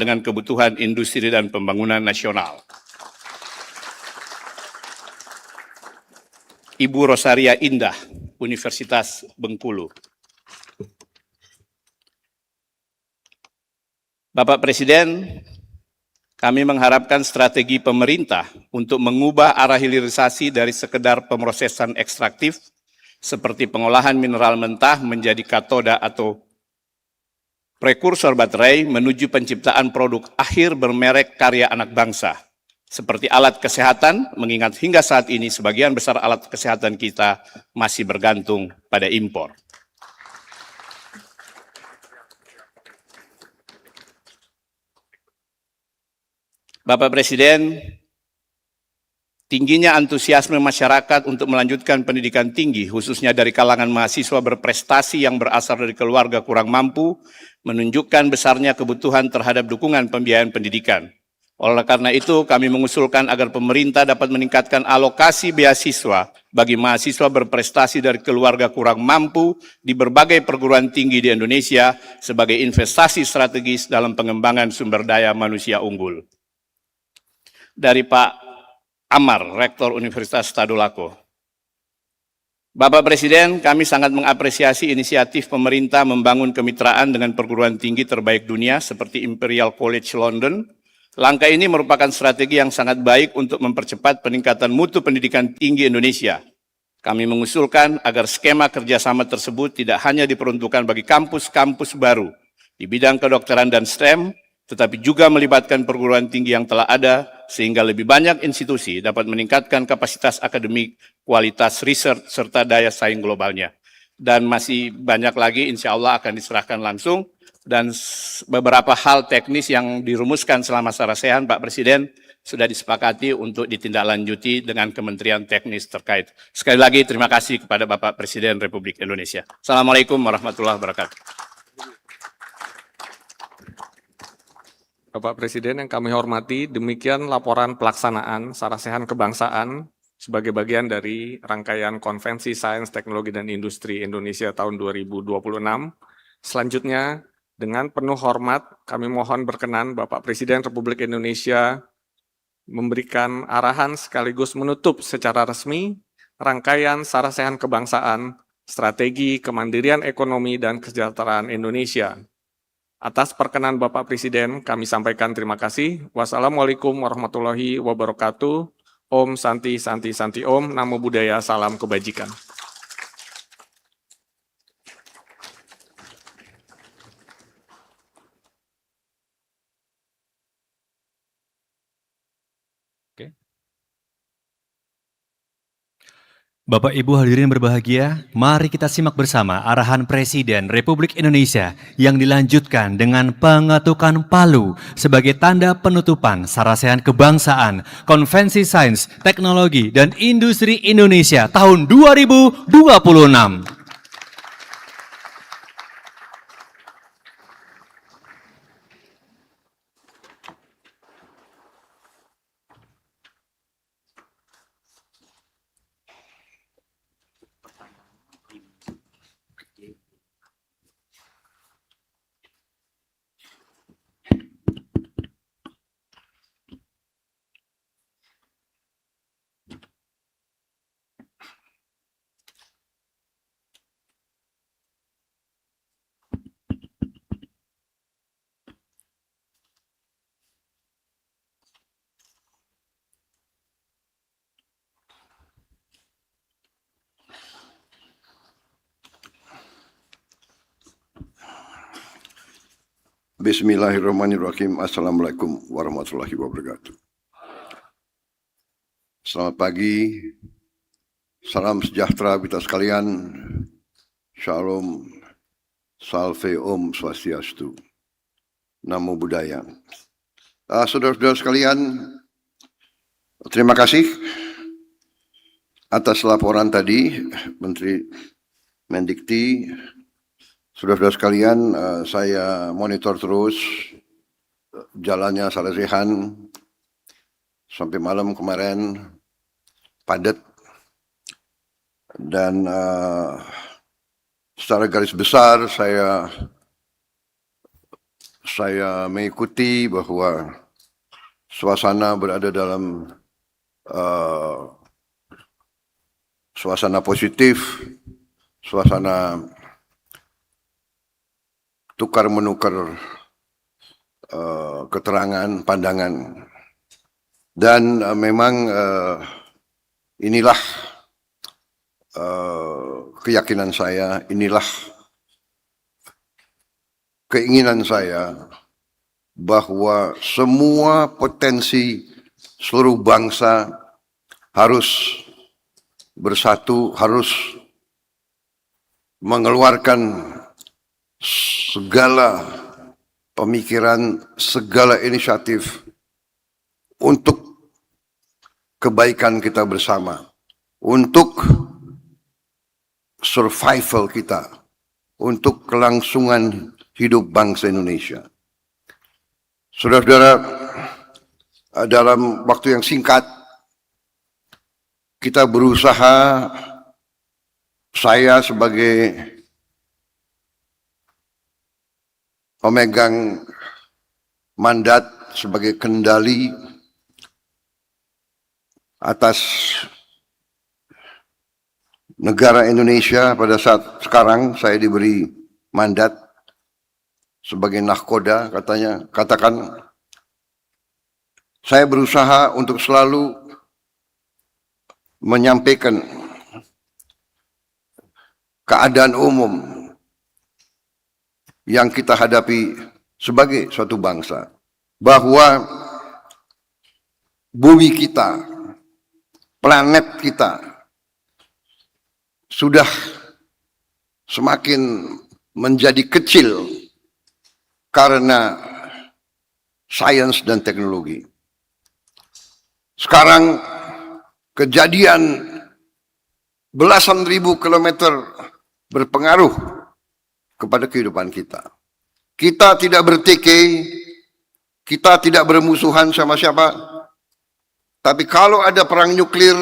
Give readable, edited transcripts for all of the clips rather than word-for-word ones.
dengan kebutuhan industri dan pembangunan nasional. Ibu Rosaria Indah, Universitas Bengkulu. Bapak Presiden, kami mengharapkan strategi pemerintah untuk mengubah arah hilirisasi dari sekedar pemrosesan ekstraktif seperti pengolahan mineral mentah menjadi katoda atau prekursor baterai menuju penciptaan produk akhir bermerek karya anak bangsa, seperti alat kesehatan, mengingat hingga saat ini sebagian besar alat kesehatan kita masih bergantung pada impor. Bapak Presiden, tingginya antusiasme masyarakat untuk melanjutkan pendidikan tinggi, khususnya dari kalangan mahasiswa berprestasi yang berasal dari keluarga kurang mampu, menunjukkan besarnya kebutuhan terhadap dukungan pembiayaan pendidikan. Oleh karena itu, kami mengusulkan agar pemerintah dapat meningkatkan alokasi beasiswa bagi mahasiswa berprestasi dari keluarga kurang mampu di berbagai perguruan tinggi di Indonesia sebagai investasi strategis dalam pengembangan sumber daya manusia unggul. Dari Pak Amar, Rektor Universitas Tadulako. Bapak Presiden, kami sangat mengapresiasi inisiatif pemerintah membangun kemitraan dengan perguruan tinggi terbaik dunia seperti Imperial College London. Langkah ini merupakan strategi yang sangat baik untuk mempercepat peningkatan mutu pendidikan tinggi Indonesia. Kami mengusulkan agar skema kerjasama tersebut tidak hanya diperuntukkan bagi kampus-kampus baru di bidang kedokteran dan STEM, tetapi juga melibatkan perguruan tinggi yang telah ada, sehingga lebih banyak institusi dapat meningkatkan kapasitas akademik, kualitas riset, serta daya saing globalnya. Dan masih banyak lagi insya Allah akan diserahkan langsung, dan beberapa hal teknis yang dirumuskan selama Sarasehan, Pak Presiden, sudah disepakati untuk ditindaklanjuti dengan kementerian teknis terkait. Sekali lagi terima kasih kepada Bapak Presiden Republik Indonesia. Assalamualaikum warahmatullahi wabarakatuh. Bapak Presiden yang kami hormati, demikian laporan pelaksanaan Sarasehan Kebangsaan sebagai bagian dari rangkaian Konvensi Sains, Teknologi, dan Industri Indonesia tahun 2026. Selanjutnya, dengan penuh hormat, kami mohon berkenan Bapak Presiden Republik Indonesia memberikan arahan sekaligus menutup secara resmi rangkaian Sarasehan Kebangsaan, Strategi Kemandirian Ekonomi dan Kesejahteraan Indonesia. Atas perkenan Bapak Presiden, kami sampaikan terima kasih. Wassalamualaikum warahmatullahi wabarakatuh. Om Santi Santi Santi Om, Namo Buddhaya, salam kebajikan. Bapak Ibu hadirin berbahagia, mari kita simak bersama arahan Presiden Republik Indonesia yang dilanjutkan dengan pengetukan palu sebagai tanda penutupan Sarasehan Kebangsaan Konvensi Sains, Teknologi, dan Industri Indonesia tahun 2026. Bismillahirrahmanirrahim. Assalamualaikum warahmatullahi wabarakatuh. Selamat pagi, salam sejahtera kita sekalian, Shalom, Salve Om Swastiastu, Namo Buddhaya. Saudara-saudara sekalian, terima kasih atas laporan tadi Menteri Mendikti. Saudara-saudara sekalian, saya monitor terus jalannya Sarasehan sampai malam kemarin padat, dan secara garis besar saya saya mengikuti bahwa suasana berada dalam suasana positif, suasana tukar menukar keterangan, pandangan, dan memang inilah keyakinan saya, inilah keinginan saya bahwa semua potensi seluruh bangsa harus bersatu, harus mengeluarkan segala pemikiran, segala inisiatif untuk kebaikan kita bersama, untuk survival kita, untuk kelangsungan hidup bangsa Indonesia. Saudara-saudara, dalam waktu yang singkat, kita berusaha, saya sebagai pemegang mandat sebagai kendali atas negara Indonesia pada saat sekarang, saya diberi mandat sebagai nahkoda, katakan, saya berusaha untuk selalu menyampaikan keadaan umum yang kita hadapi sebagai suatu bangsa, bahwa bumi kita, planet kita sudah semakin menjadi kecil karena sains dan teknologi. Sekarang kejadian belasan ribu kilometer berpengaruh kepada kehidupan kita. Kita tidak bertikai, kita tidak bermusuhan sama siapa, tapi kalau ada perang nuklir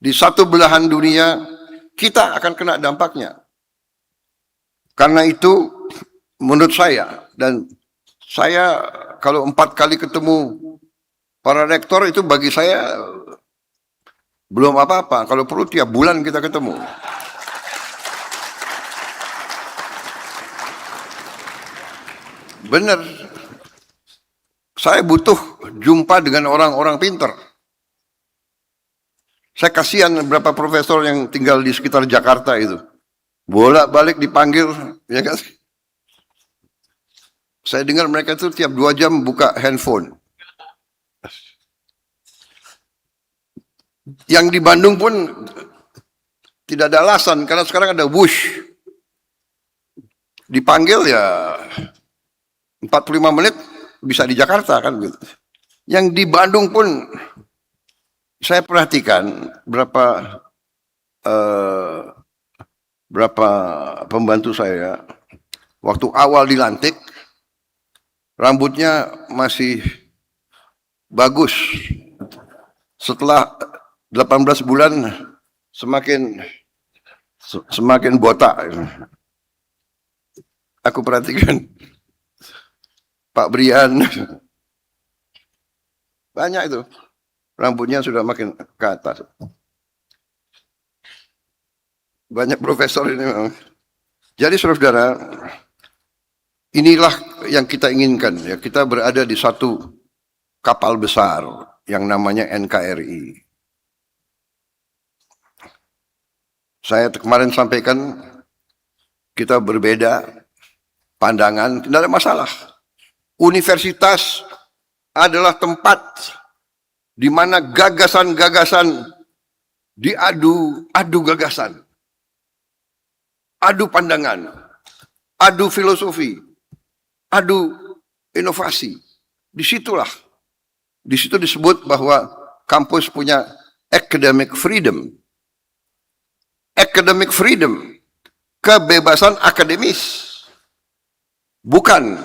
di satu belahan dunia, kita akan kena dampaknya. Karena itu, menurut saya, dan saya kalau 4 kali ketemu para rektor itu bagi saya belum apa-apa. Kalau perlu tiap bulan kita ketemu. Benar. Saya butuh jumpa dengan orang-orang pintar. Saya kasihan beberapa profesor yang tinggal di sekitar Jakarta itu. Bolak-balik dipanggil, ya kan? Saya dengar mereka itu tiap 2 jam buka handphone. Yang di Bandung pun tidak ada alasan, karena sekarang ada Wush. Dipanggil ya 45 menit bisa di Jakarta kan gitu. Yang di Bandung pun saya perhatikan berapa pembantu saya waktu awal dilantik rambutnya masih bagus. Setelah 18 bulan semakin botak. Aku perhatikan Pak Brian, banyak itu rambutnya sudah makin ke atas. Banyak profesor ini memang. Jadi saudara-saudara, inilah yang kita inginkan ya, kita berada di satu kapal besar yang namanya NKRI. Saya kemarin sampaikan kita berbeda pandangan, tidak ada masalah. Universitas adalah tempat di mana gagasan-gagasan adu gagasan, adu pandangan, adu filosofi, adu inovasi. Di situ disebut bahwa kampus punya academic freedom. Academic freedom, kebebasan akademis, bukan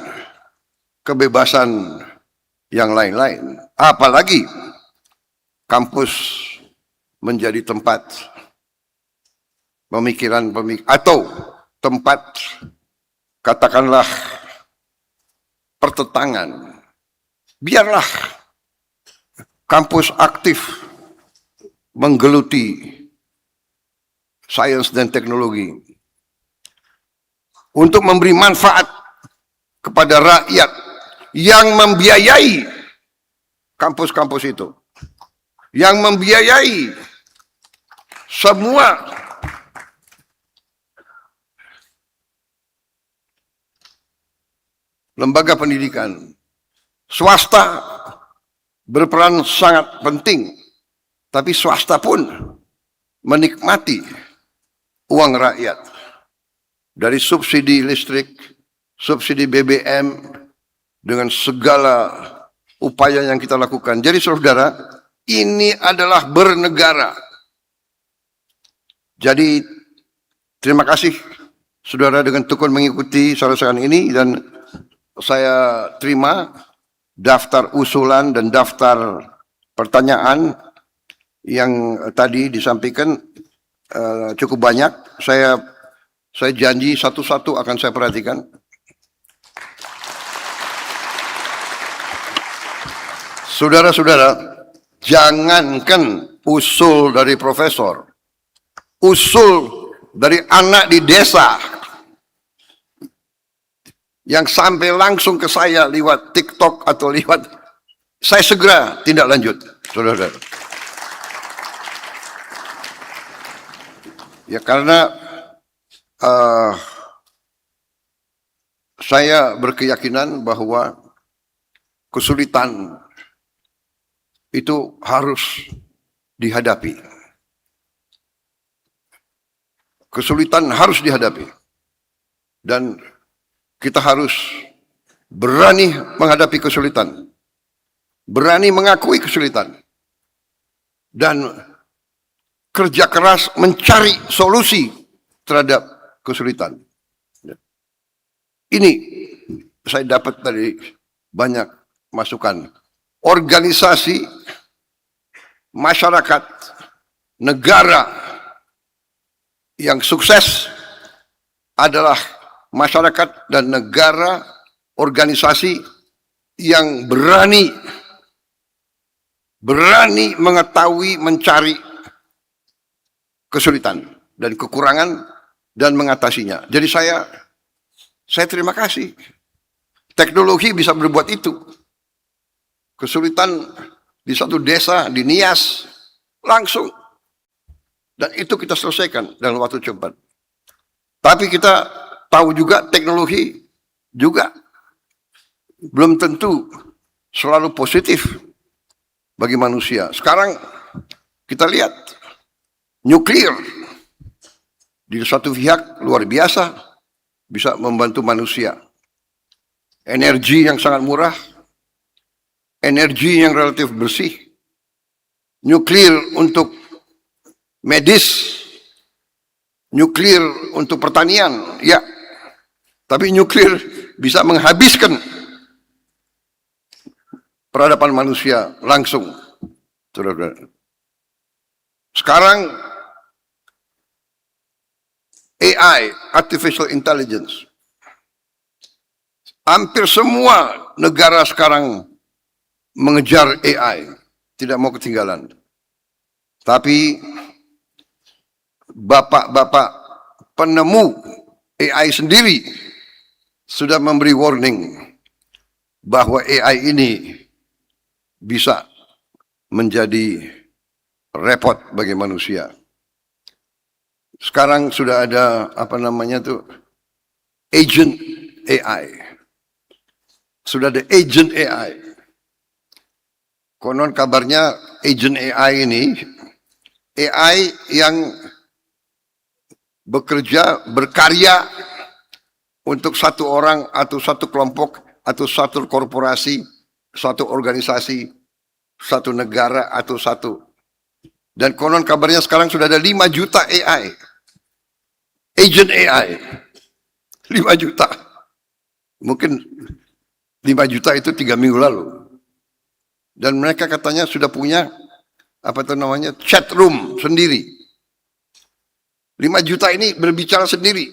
kebebasan yang lain-lain. Apalagi kampus menjadi tempat pemikiran atau tempat, katakanlah, pertentangan. Biarlah kampus aktif menggeluti sains dan teknologi untuk memberi manfaat kepada rakyat yang membiayai kampus-kampus itu, yang membiayai semua lembaga pendidikan. Swasta berperan sangat penting, tapi swasta pun menikmati uang rakyat dari subsidi listrik, subsidi BBM, dengan segala upaya yang kita lakukan. Jadi saudara, ini adalah bernegara. Jadi terima kasih saudara dengan tekun mengikuti sarana ini, dan saya terima daftar usulan dan daftar pertanyaan yang tadi disampaikan cukup banyak. Saya janji satu-satu akan saya perhatikan. Saudara-saudara, jangankan usul dari profesor, usul dari anak di desa yang sampai langsung ke saya lewat TikTok atau lewat, saya segera tindak lanjut, saudara. Ya karena saya berkeyakinan bahwa kesulitan itu harus dihadapi. Kesulitan harus dihadapi. Dan kita harus berani menghadapi kesulitan. Berani mengakui kesulitan. Dan kerja keras mencari solusi terhadap kesulitan. Ini saya dapat dari banyak masukan. Organisasi, masyarakat, negara yang sukses adalah masyarakat dan negara, organisasi yang berani mengetahui, mencari kesulitan dan kekurangan dan mengatasinya. Jadi saya terima kasih. Teknologi bisa berbuat itu. Kesulitan di satu desa, di Nias, langsung. Dan itu kita selesaikan dalam waktu cepat. Tapi kita tahu juga teknologi juga belum tentu selalu positif bagi manusia. Sekarang kita lihat nuklir di satu pihak luar biasa bisa membantu manusia. Energi yang sangat murah, energi yang relatif bersih, nuklir untuk medis, nuklir untuk pertanian, ya. Tapi nuklir bisa menghabiskan peradaban manusia langsung. Sekarang AI, Artificial Intelligence. Hampir semua negara sekarang mengejar AI, tidak mau ketinggalan. Tapi bapak-bapak penemu AI sendiri sudah memberi warning bahwa AI ini bisa menjadi repot bagi manusia. Sekarang sudah ada agent AI. Sudah ada agent AI. Konon kabarnya agent AI ini AI yang berkarya untuk satu orang atau satu kelompok atau satu korporasi, satu organisasi, satu negara atau satu. Dan konon kabarnya sekarang sudah ada 5 juta AI. Agent AI. 5 juta. Mungkin 5 juta itu 3 minggu lalu. Dan mereka katanya sudah punya chat room sendiri. 5 juta ini berbicara sendiri.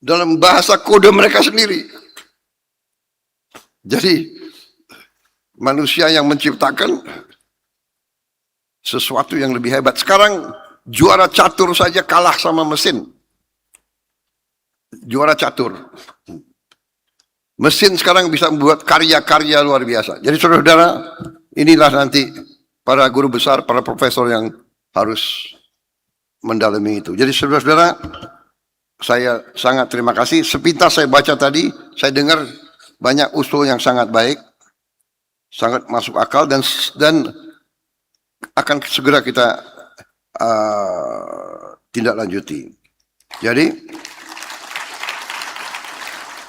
dalam bahasa kode mereka sendiri. Jadi manusia yang menciptakan sesuatu yang lebih hebat. Sekarang juara catur saja kalah sama mesin. Juara catur. Mesin sekarang bisa membuat karya-karya luar biasa. Jadi saudara-saudara, inilah nanti para guru besar, para profesor yang harus mendalami itu. Jadi saudara-saudara, saya sangat terima kasih. Sepintas saya baca tadi, saya dengar banyak usul yang sangat baik, sangat masuk akal, dan akan segera kita tindak lanjuti. Jadi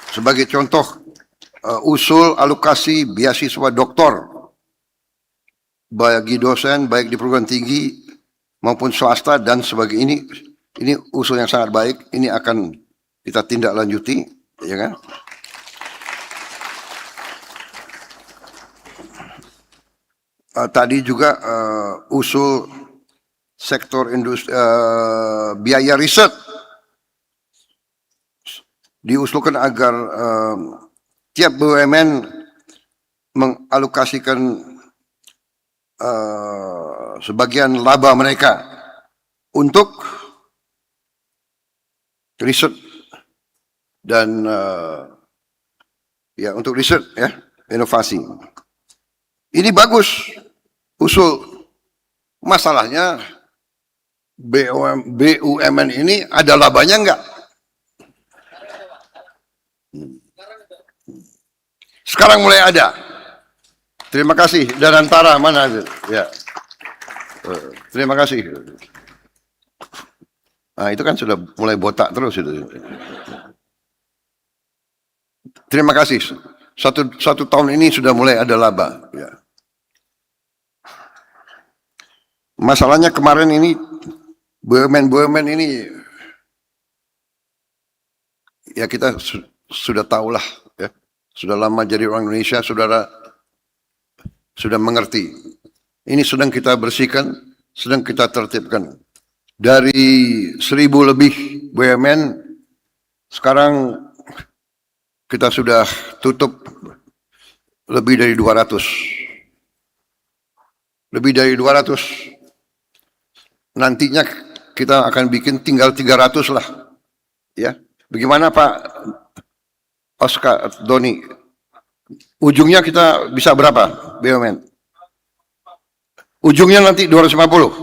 sebagai contoh usul alokasi beasiswa doktor bagi dosen baik di perguruan tinggi maupun swasta dan sebagainya, ini usul yang sangat baik. Ini akan kita tindak lanjuti, ya kan? Tadi juga usul sektor industri, biaya riset diusulkan agar tiap BUMN mengalokasikan sebagian laba mereka untuk riset dan ya untuk riset ya, inovasi. Ini bagus usul. Masalahnya BUMN ini ada labanya enggak? Sekarang mulai ada. Terima kasih. Danantara mana? Ya. Terima kasih. Nah, itu kan sudah mulai botak terus itu. Terima kasih. Satu tahun ini sudah mulai ada laba. Ya. Masalahnya kemarin ini BUMN ini ya kita sudah tahulah ya. Sudah lama jadi orang Indonesia, saudara sudah mengerti. Ini sedang kita bersihkan, sedang kita tertibkan. Dari 1.000 lebih BUMN, sekarang kita sudah tutup lebih dari 200. Lebih dari 200. Nantinya kita akan bikin tinggal 300 lah. Ya. Bagaimana Pak Oscar Doni? Ujungnya kita bisa berapa BUMN? Ujungnya nanti 250.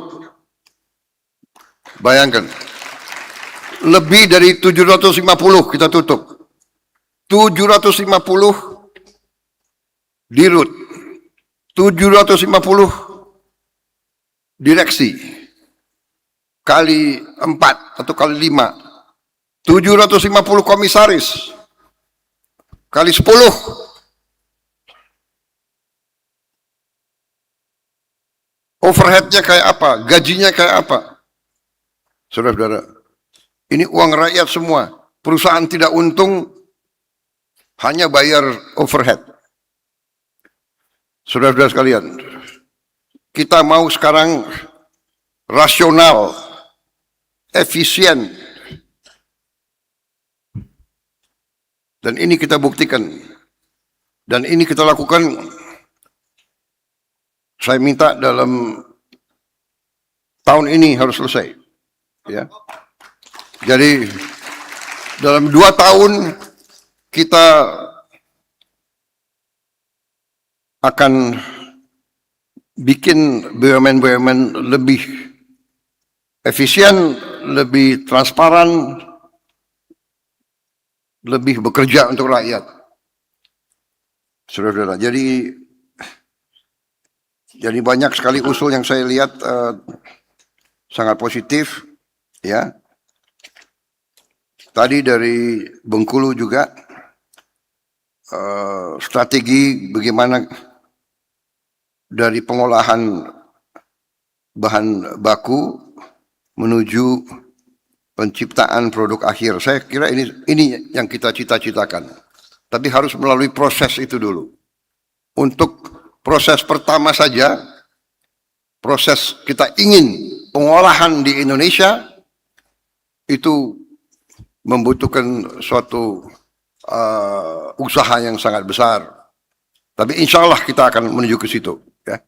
Bayangkan. Lebih dari 750 kita tutup. 750 dirut. 750 direksi. Kali 4 atau kali 5. 750 komisaris. Kali 10. Overheadnya kayak apa? Gajinya kayak apa? Saudara-saudara, ini uang rakyat semua. Perusahaan tidak untung, hanya bayar overhead. Saudara-saudara sekalian, kita mau sekarang rasional, efisien. Dan ini kita buktikan. Dan ini kita lakukan. Saya minta dalam tahun ini harus selesai. Ya. Jadi dalam 2 tahun kita akan bikin BUMN lebih efisien, lebih transparan, lebih bekerja untuk rakyat. Saudara-saudara, jadi banyak sekali usul yang saya lihat sangat positif, ya. Tadi dari Bengkulu juga strategi bagaimana dari pengolahan bahan baku menuju penciptaan produk akhir. Saya kira ini yang kita cita-citakan. Tapi harus melalui proses itu dulu. Untuk proses pertama saja, proses kita ingin pengolahan di Indonesia, itu membutuhkan suatu usaha yang sangat besar. Tapi insya Allah kita akan menuju ke situ. Ya.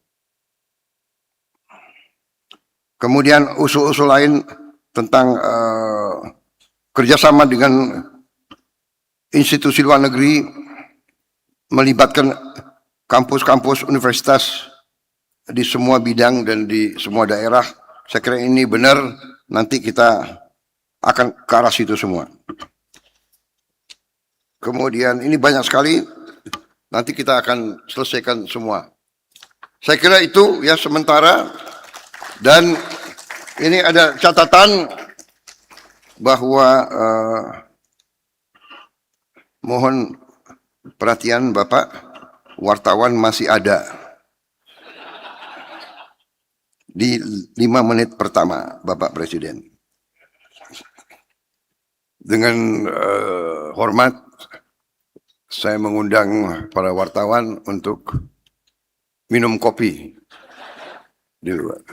Kemudian usul-usul lain tentang kerjasama dengan institusi luar negeri, melibatkan kampus-kampus universitas di semua bidang dan di semua daerah. Saya kira ini benar, nanti kita akan ke arah situ semua. Kemudian ini banyak sekali, nanti kita akan selesaikan semua. Saya kira itu ya sementara, dan ini ada catatan bahwa mohon perhatian Bapak, wartawan masih ada di 5 menit pertama, Bapak Presiden. Dengan hormat, saya mengundang para wartawan untuk minum kopi di luar.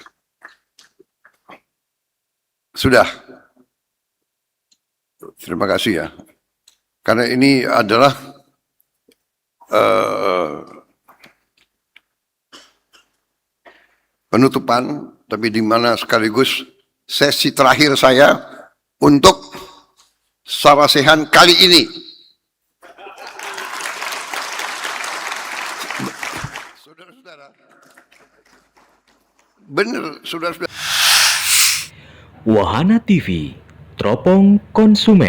Sudah. Terima kasih ya. Karena ini adalah penutupan, tapi di mana sekaligus sesi terakhir saya untuk Sarasehan kali ini. Saudara-saudara, benar, saudara-saudara. Wahana TV, teropong konsumen.